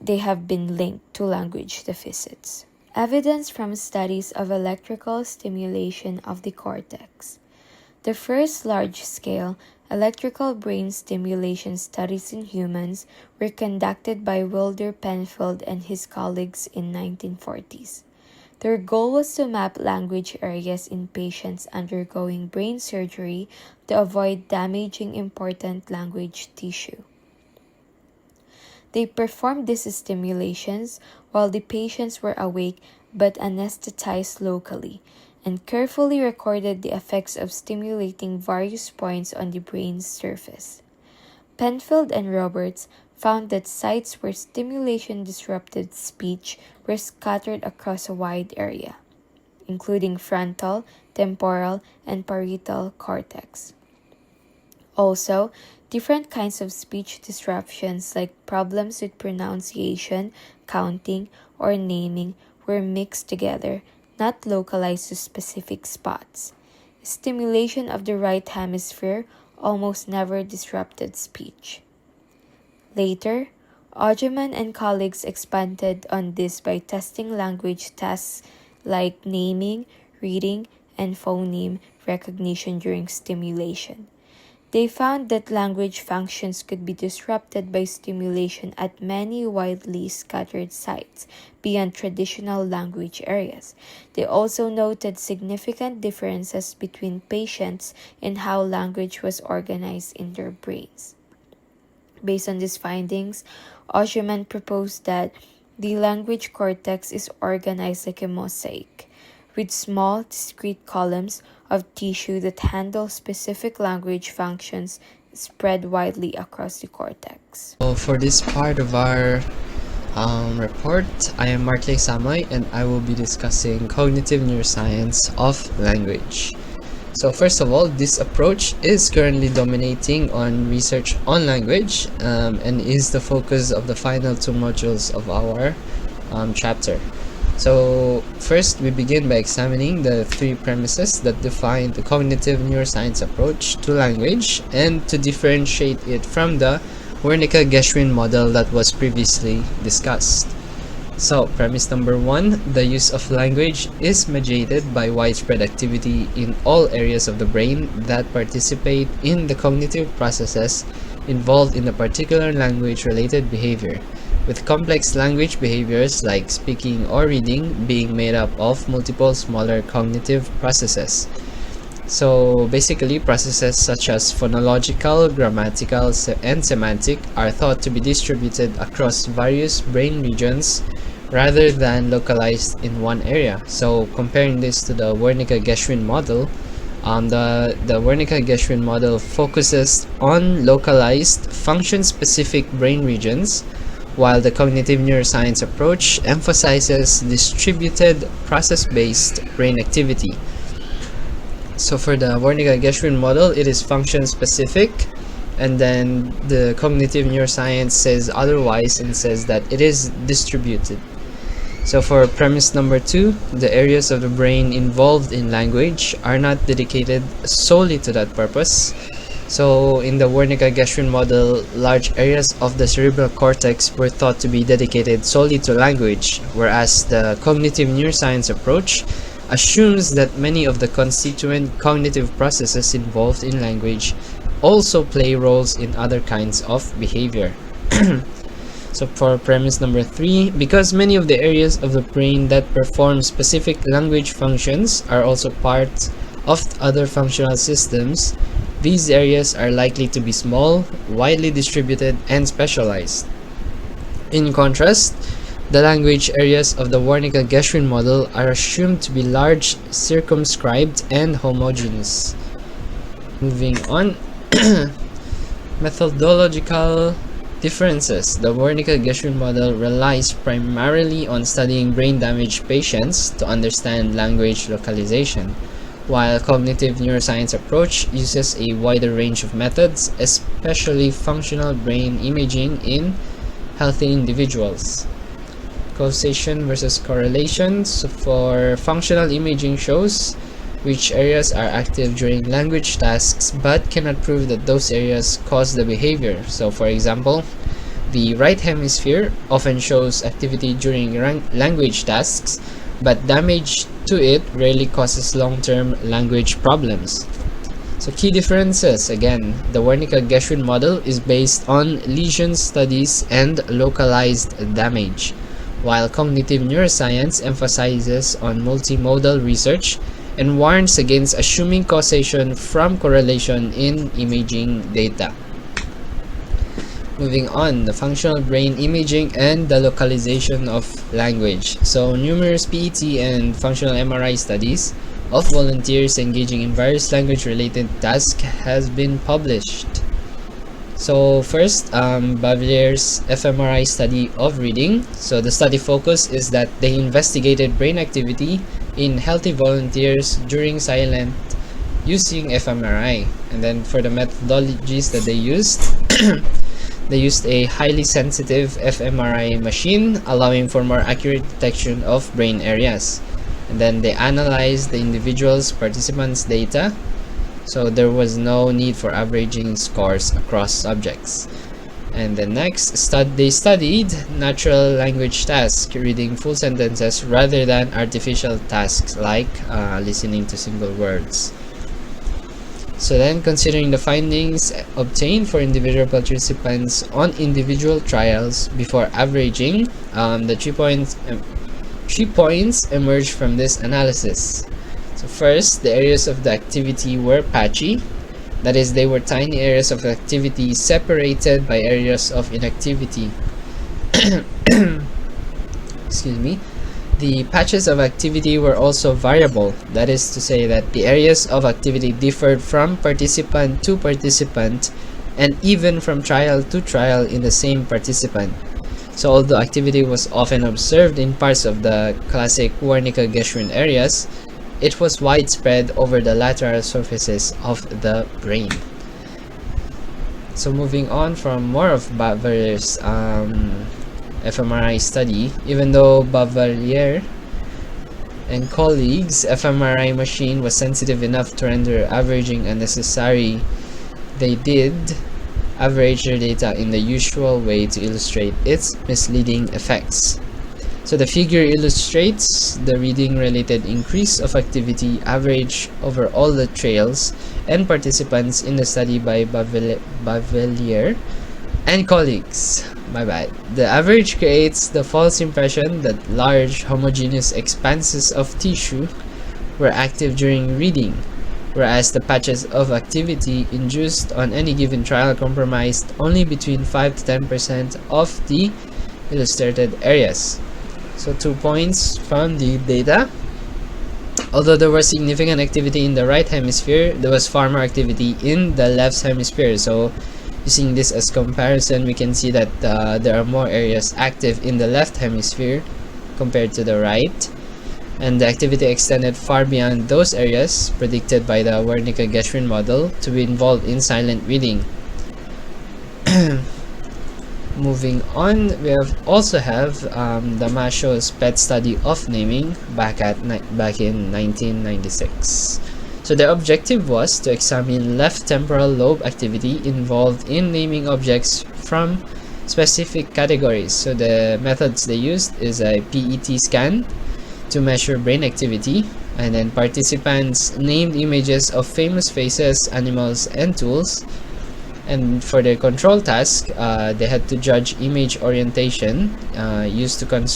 they have been linked to language deficits. Evidence from studies of electrical stimulation of the cortex. The first large-scale electrical brain stimulation studies in humans were conducted by Wilder Penfield and his colleagues in 1940s. Their goal was to map language areas in patients undergoing brain surgery to avoid damaging important language tissue. They performed these stimulations while the patients were awake but anesthetized locally, and carefully recorded the effects of stimulating various points on the brain's surface. Penfield and Roberts found that sites where stimulation disrupted speech were scattered across a wide area, including frontal, temporal, and parietal cortex. Also, different kinds of speech disruptions like problems with pronunciation, counting, or naming were mixed together, not localized to specific spots. Stimulation of the right hemisphere almost never disrupted speech. Later, Ogeman and colleagues expanded on this by testing language tests like naming, reading, and phoneme recognition during stimulation. They found that language functions could be disrupted by stimulation at many widely scattered sites beyond traditional language areas. They also noted significant differences between patients in how language was organized in their brains. Based on these findings, Ogeman proposed that the language cortex is organized like a mosaic, with small, discrete columns of tissue that handle specific language functions spread widely across the cortex. So for this part of our report, I am Martley Samoy and I will be discussing cognitive neuroscience of language. So first of all, this approach is currently dominating on research on language and is the focus of the final two modules of our chapter. So first, we begin by examining the three premises that define the cognitive neuroscience approach to language and to differentiate it from the Wernicke-Geschwind model that was previously discussed. So, premise number one, the use of language is mediated by widespread activity in all areas of the brain that participate in the cognitive processes involved in a particular language-related behavior, with complex language behaviors like speaking or reading being made up of multiple smaller cognitive processes. So basically, processes such as phonological, grammatical, and semantic are thought to be distributed across various brain regions rather than localized in one area. So comparing this to the Wernicke-Geschwind model, the Wernicke-Geschwind model focuses on localized, function-specific brain regions, while the cognitive neuroscience approach emphasizes distributed, process-based brain activity. So for the Wernicke-Geschwind model, it is function-specific, and then the cognitive neuroscience says otherwise and says that it is distributed. So for premise number two, the areas of the brain involved in language are not dedicated solely to that purpose. So in the Wernicke-Geschwind model, large areas of the cerebral cortex were thought to be dedicated solely to language, whereas the cognitive neuroscience approach assumes that many of the constituent cognitive processes involved in language also play roles in other kinds of behavior. So for premise number three, because many of the areas of the brain that perform specific language functions are also part of other functional systems, these areas are likely to be small, widely distributed, and specialized. In contrast, the language areas of the Wernicke-Geschwind model are assumed to be large, circumscribed, and homogeneous. Moving on, methodological Differences. The Wernicke-Geschwind model relies primarily on studying brain-damaged patients to understand language localization, while cognitive neuroscience approach uses a wider range of methods, especially functional brain imaging in healthy individuals. Causation versus correlation. So for functional imaging shows which areas are active during language tasks but cannot prove that those areas cause the behavior. So for example, the right hemisphere often shows activity during language tasks, but damage to it rarely causes long-term language problems. So key differences, again, the Wernicke-Geschwind model is based on lesion studies and localized damage, while cognitive neuroscience emphasizes on multimodal research and warns against assuming causation from correlation in imaging data. Moving on, the functional brain imaging and the localization of language. So numerous PET and functional MRI studies of volunteers engaging in various language-related tasks has been published. So first, Bavilier's fMRI study of reading. So the study focus is that they investigated brain activity in healthy volunteers during silent using fMRI. And then for the methodologies that they used, they used a highly sensitive fMRI machine, allowing for more accurate detection of brain areas. And then they analyzed the individual's participants' data, so there was no need for averaging scores across subjects. And then next, they studied natural language tasks, reading full sentences rather than artificial tasks like listening to single words. So then, considering the findings obtained for individual participants on individual trials before averaging, the 3 points emerged from this analysis. So first, the areas of the activity were patchy. That is, they were tiny areas of activity separated by areas of inactivity. Excuse me. The patches of activity were also variable. That is to say that the areas of activity differed from participant to participant and even from trial to trial in the same participant. So although activity was often observed in parts of the classic Wernicke-Geschwind areas, it was widespread over the lateral surfaces of the brain. So moving on from more of Bavilier's fMRI study, even though Bavelier and colleagues' fMRI machine was sensitive enough to render averaging unnecessary, they did average their data in the usual way to illustrate its misleading effects. So the figure illustrates the reading-related increase of activity average over all the trials and participants in the study by Bavelier and colleagues. My bad. The average creates the false impression that large homogeneous expanses of tissue were active during reading, whereas the patches of activity induced on any given trial comprised only between 5 to 10% of the illustrated areas. So 2 points from the data. Although there was significant activity in the right hemisphere, there was far more activity in the left hemisphere. So using this as comparison, we can see that there are more areas active in the left hemisphere compared to the right, and the activity extended far beyond those areas predicted by the Wernicke-Geschwind model to be involved in silent reading. Moving on, we also have the Masho's PET study of naming back in 1996. So the objective was to examine left temporal lobe activity involved in naming objects from specific categories. So the methods they used is a PET scan to measure brain activity, and then participants named images of famous faces, animals, and tools. And for their control task, they had to judge image orientation used to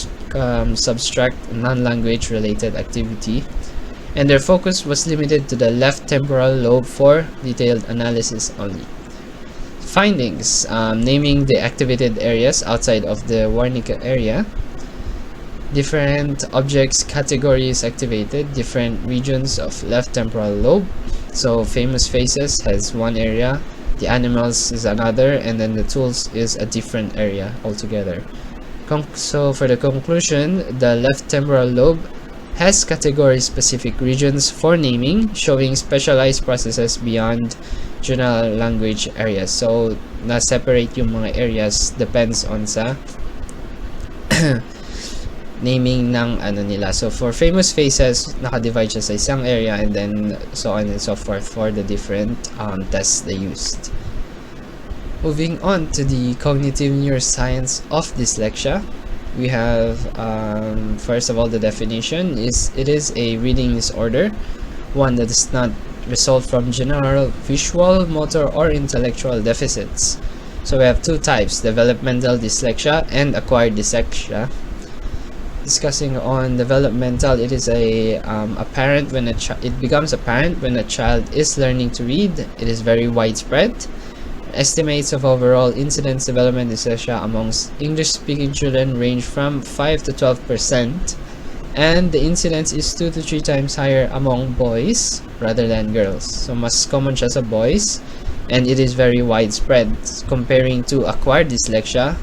subtract non-language related activity, and their focus was limited to the left temporal lobe for detailed analysis only. Findings: naming the activated areas outside of the Wernicke area, different objects categories activated, different regions of left temporal lobe. So famous faces has one area, the animals is another, and then the tools is a different area altogether. So for the conclusion, the left temporal lobe has category-specific regions for naming, showing specialized processes beyond general language areas. So na-separate yung mga areas depends on sa naming ng ano nila. So for famous faces, naka-divide siya sa isang area, and then so on and so forth for the different tests they used. Moving on to the cognitive neuroscience of dyslexia, we have first of all the definition is it is a reading disorder, one that does not result from general visual, motor, or intellectual deficits. So we have two types: developmental dyslexia and acquired dyslexia. Discussing on developmental, it is apparent when it becomes apparent when a child is learning to read. It is very widespread. Estimates of overall incidence development dyslexia amongst English-speaking children range from 5 to 12%, and the incidence is 2 to 3 times higher among boys rather than girls. So mas common siya sa boys, and it is very widespread comparing to acquired dyslexia,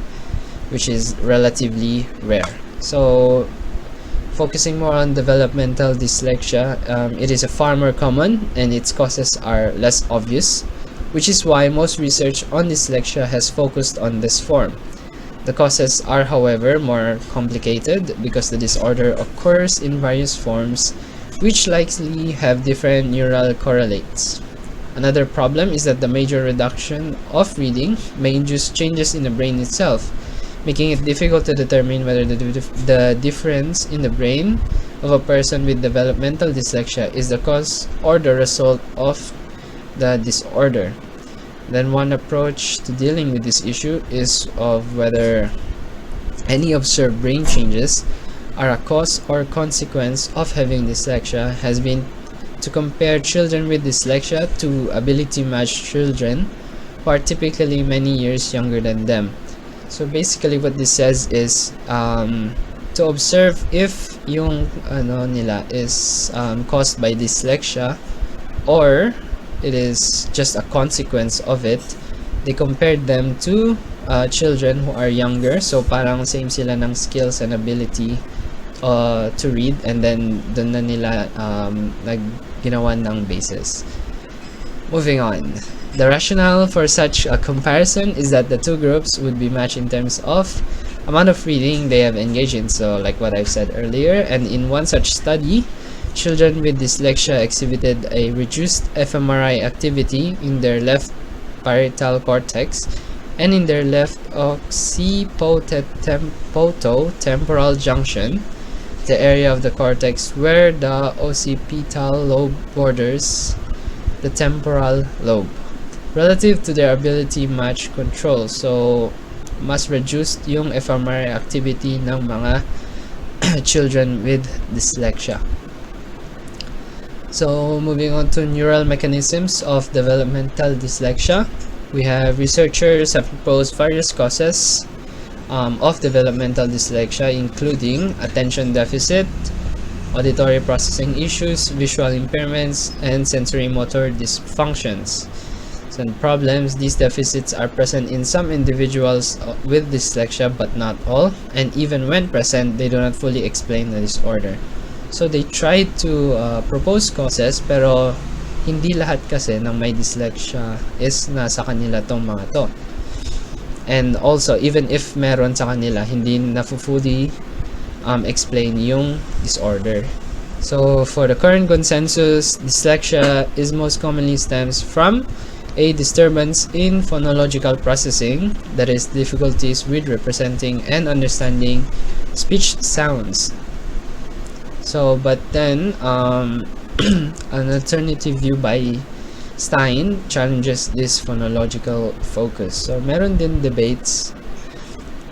which is relatively rare. So focusing more on developmental dyslexia, it is far more common and its causes are less obvious, which is why most research on dyslexia has focused on this form. The causes are, however, more complicated because the disorder occurs in various forms, which likely have different neural correlates. Another problem is that the major reduction of reading may induce changes in the brain itself, making it difficult to determine whether the difference in the brain of a person with developmental dyslexia is the cause or the result of the disorder. Then one approach to dealing with this issue is of whether any observed brain changes are a cause or consequence of having dyslexia has been to compare children with dyslexia to ability-matched children who are typically many years younger than them. So basically what this says is to observe if yung ano nila is caused by dyslexia or it is just a consequence of it. They compared them to children who are younger, so parang same sila ng skills and ability to read, and then dun na nila ginawan ng basis. Moving on. The rationale for such a comparison is that the two groups would be matched in terms of amount of reading they have engaged in, so like what I've said earlier, and in one such study, children with dyslexia exhibited a reduced fMRI activity in their left parietal cortex and in their left occipitotemporal junction, the area of the cortex where the occipital lobe borders the temporal lobe, relative to their ability match control. So mas reduced yung fMRI activity ng mga children with dyslexia. So moving on to neural mechanisms of developmental dyslexia, we have researchers have proposed various causes of developmental dyslexia, including attention deficit, auditory processing issues, visual impairments, and sensory motor dysfunctions. Some problems, these deficits are present in some individuals with dyslexia but not all, and even when present, they do not fully explain the disorder. So they tried to propose causes, pero hindi lahat kasi ng may dyslexia is nasa kanila tong mga to. And also, even if meron sa kanila, hindi na fully explain yung disorder. So for the current consensus, dyslexia is most commonly stems from a disturbance in phonological processing, that is, difficulties with representing and understanding speech sounds. So, but then, an alternative view by Stein challenges this phonological focus. So, meron din debates,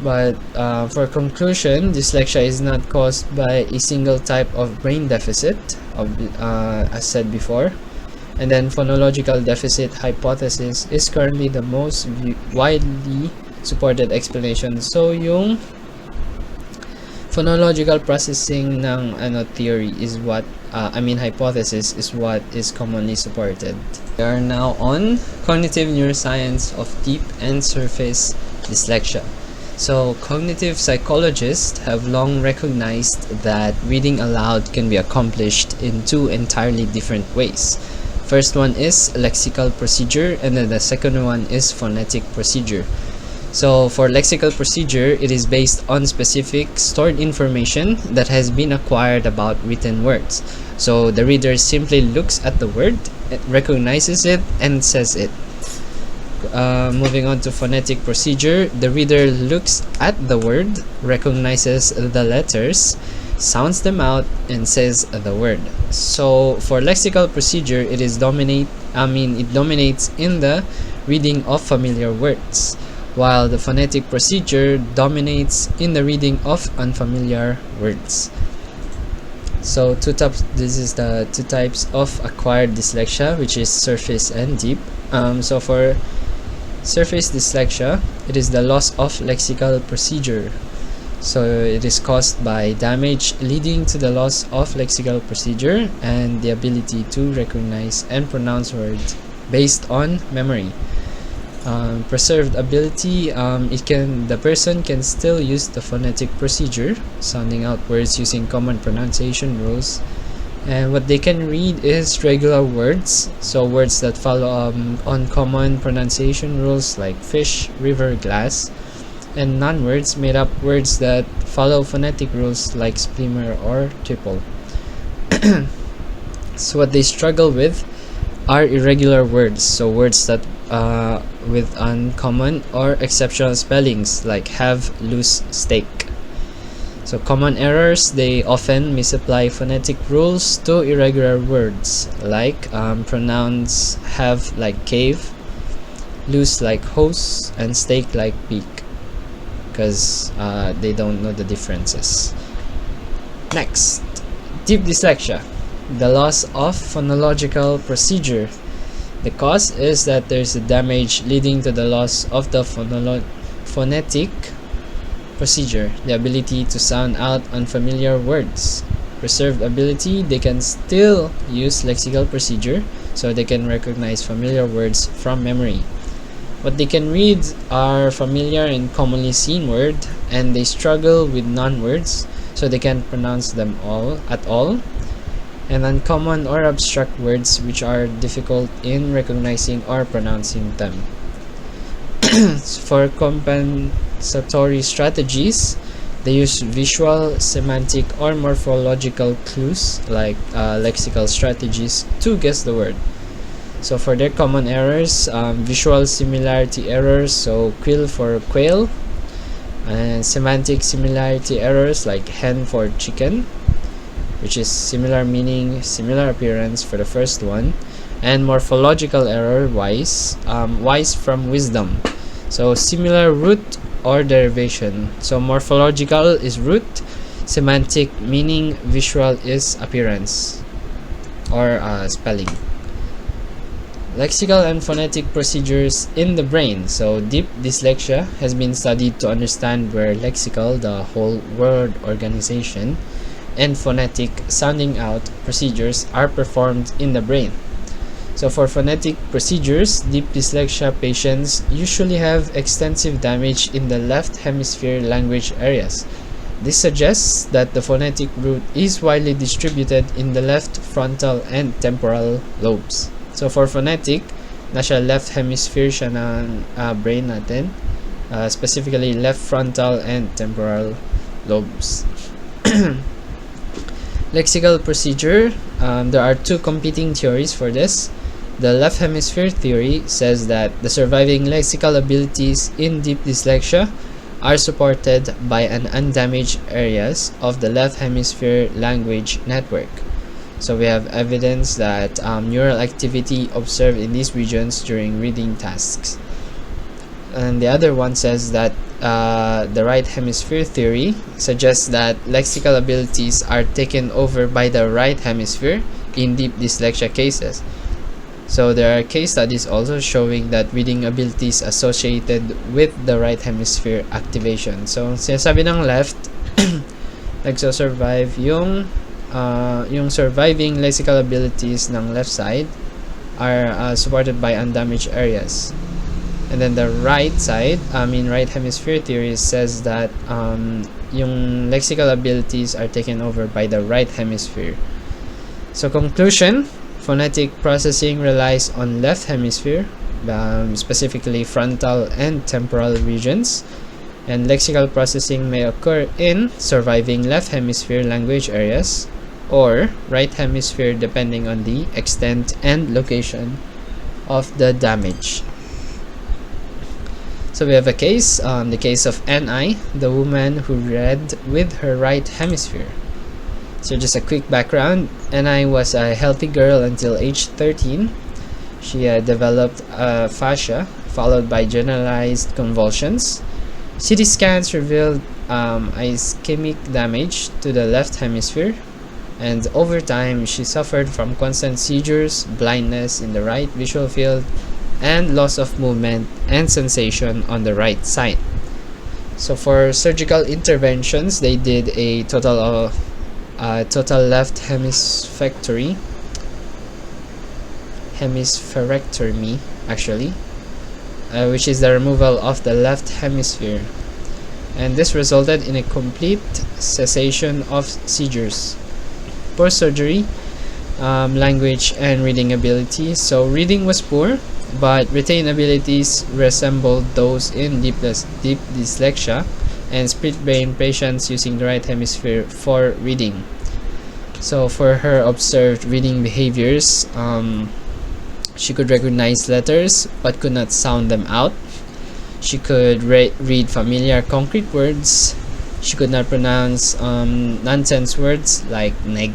but for conclusion, dyslexia is not caused by a single type of brain deficit, as said before. And then, phonological deficit hypothesis is currently the most widely supported explanation. So, yung Phonological processing ng theory is what hypothesis is what is commonly supported. We are now on cognitive neuroscience of deep and surface dyslexia. So cognitive psychologists have long recognized that reading aloud can be accomplished in two entirely different ways. First one is lexical procedure, and then the second one is phonetic procedure. So for lexical procedure, it is based on specific stored information that has been acquired about written words. So the reader simply looks at the word, recognizes it, and says it. Moving on to phonetic procedure, the reader looks at the word, recognizes the letters, sounds them out, and says the word. So for lexical procedure, it dominates in the reading of familiar words, while the phonetic procedure dominates in the reading of unfamiliar words. So this is the two types of acquired dyslexia, which is surface and deep. So for surface dyslexia, it is the loss of lexical procedure. So it is caused by damage leading to the loss of lexical procedure and the ability to recognize and pronounce words based on memory. Preserved ability, the person can still use the phonetic procedure, sounding out words using common pronunciation rules, and what they can read is regular words, so words that follow on common pronunciation rules like fish, river, glass, and non-words made up words that follow phonetic rules like splimmer or triple. So what they struggle with are irregular words, so words that with uncommon or exceptional spellings like have, lose, stake. So common errors, they often misapply phonetic rules to irregular words like pronounce have like cave, lose like hose, and stake like beak, because they don't know the differences. Next, deep dyslexia, the loss of phonological procedure. The cause is that there is a damage leading to the loss of the phonetic procedure, the ability to sound out unfamiliar words. Preserved ability, they can still use lexical procedure, so they can recognize familiar words from memory. What they can read are familiar and commonly seen words, and they struggle with non-words, so they can't pronounce them at all. And uncommon or abstract words which are difficult in recognizing or pronouncing them. For compensatory strategies, they use visual, semantic, or morphological clues like lexical strategies to guess the word. So for their common errors, visual similarity errors, so quill for quail, and semantic similarity errors like hen for chicken, which is similar meaning, similar appearance for the first one, and morphological error wise from wisdom, so similar root or derivation. So morphological is root, semantic meaning, visual is appearance or spelling. Lexical and phonetic procedures in the brain. So deep dyslexia has been studied to understand where lexical, the whole word organization, and phonetic sounding out procedures are performed in the brain. So for phonetic procedures, deep dyslexia patients usually have extensive damage in the left hemisphere language areas. This suggests that the phonetic root is widely distributed in the left frontal and temporal lobes. So for phonetic, nasa left hemisphere siya ng brain natin, specifically left frontal and temporal lobes. Lexical procedure, there are two competing theories for this. The left hemisphere theory says that the surviving lexical abilities in deep dyslexia are supported by an undamaged areas of the left hemisphere language network. So we have evidence that neural activity observed in these regions during reading tasks. And the other one says that the right hemisphere theory suggests that lexical abilities are taken over by the right hemisphere in deep dyslexia cases. So there are case studies also showing that reading abilities associated with the right hemisphere activation. So sinasabi ng left nagso-survive yung surviving lexical abilities ng left side are supported by undamaged areas. And then the right side, right hemisphere theory says that yung lexical abilities are taken over by the right hemisphere. So conclusion, phonetic processing relies on left hemisphere, specifically frontal and temporal regions, and lexical processing may occur in surviving left hemisphere language areas or right hemisphere depending on the extent and location of the damage. So we have a case, the case of N.I., the woman who read with her right hemisphere. So just a quick background, N.I. was a healthy girl until age 13. She developed aphasia followed by generalized convulsions. CT scans revealed ischemic damage to the left hemisphere, and over time she suffered from constant seizures, blindness in the right visual field, and loss of movement and sensation on the right side. So for surgical interventions, they did a total left hemispherectomy actually, which is the removal of the left hemisphere, and this resulted in a complete cessation of seizures. Post surgery, language and reading ability. So reading was poor, but retained abilities resembled those in deep dyslexia and split brain patients using the right hemisphere for reading. So for her observed reading behaviors, she could recognize letters but could not sound them out. She could read familiar concrete words. She could not pronounce nonsense words like neg.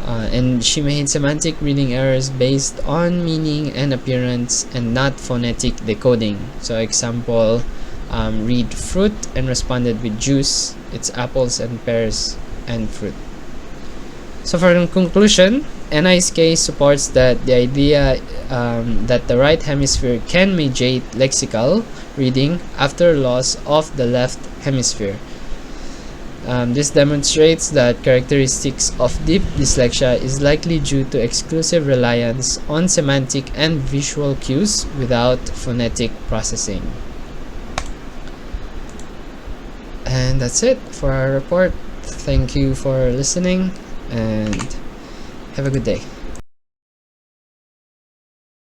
And she made semantic reading errors based on meaning and appearance and not phonetic decoding. So example, read fruit and responded with juice. It's apples and pears and fruit. So for conclusion, N.I.'s case supports that the idea that the right hemisphere can mediate lexical reading after loss of the left hemisphere. This demonstrates that characteristics of deep dyslexia is likely due to exclusive reliance on semantic and visual cues without phonetic processing. And that's it for our report. Thank you for listening and have a good day.